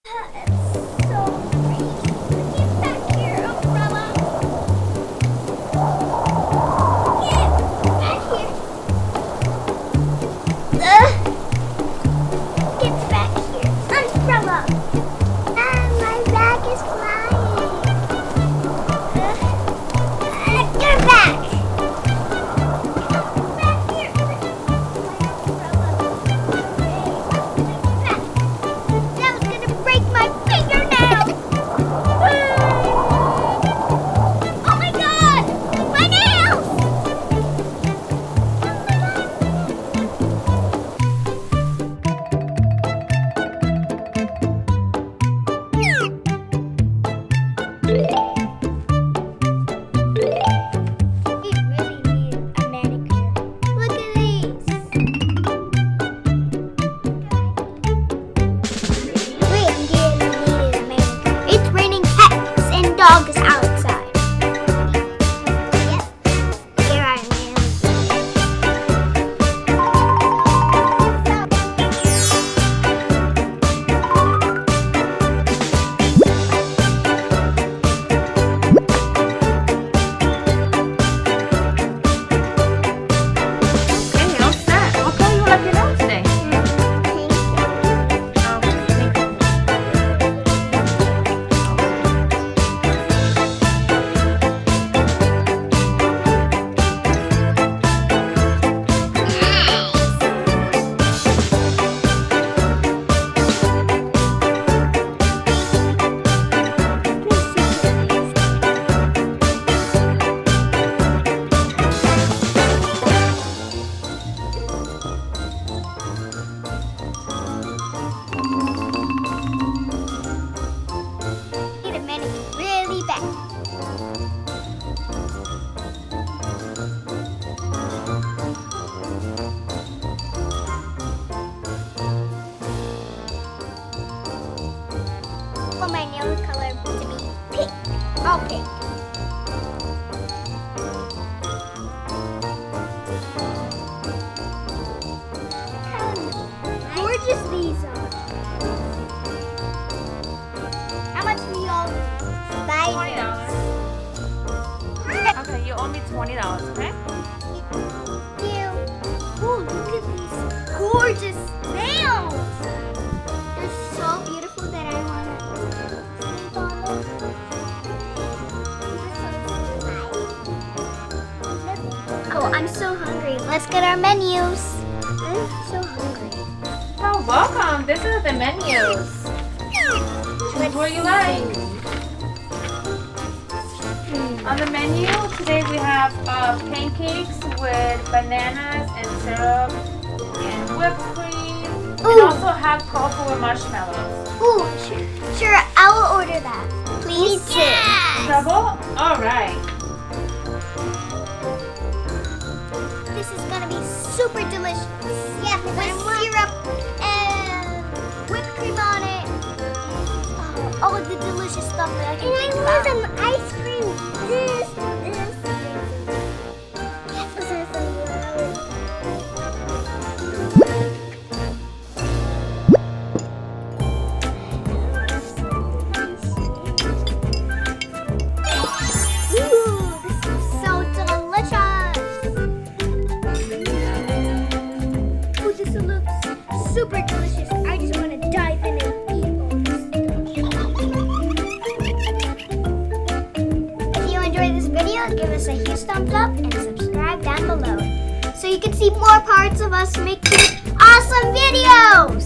It's so great. Get back here, umbrella. Get back here. Get back here, umbrella. My bag is flying. Get back. Back here. That was gonna break my fingernail. Oh my god! My nails! We really need a manicure. Look at these. We really needed a manicure. It's raining cats and dogs outside. Yep. Here I am. Okay, all set. What color you like your nails today? Need a manicure really bad. Want my nail color to be pink. All pink. Gorgeous these are. How much do y'all buy? $20. Okay, you owe me $20, okay? You. Oh, look at these gorgeous nails. They're so beautiful that I want to sleep on them. Oh, I'm so hungry. Let's get our menus. I'm so hungry. Oh, welcome. This is the menus. Choose what you like. On the menu today we have pancakes with bananas and syrup and whipped cream. And Ooh. also have cocoa with marshmallows. Ooh, sure, I will order that. Please. Double? Alright. This is gonna be super delicious. Yeah, with syrup and whipped cream on it. Oh, all of the delicious stuff that I can think about. And I want some ice cream. This. Ooh, this is so delicious. Ooh, this looks super delicious. I just want to dive in and eat all this stuff. If you enjoyed this video, give us a huge thumbs up and subscribe down below so you can see more parts of us making awesome videos.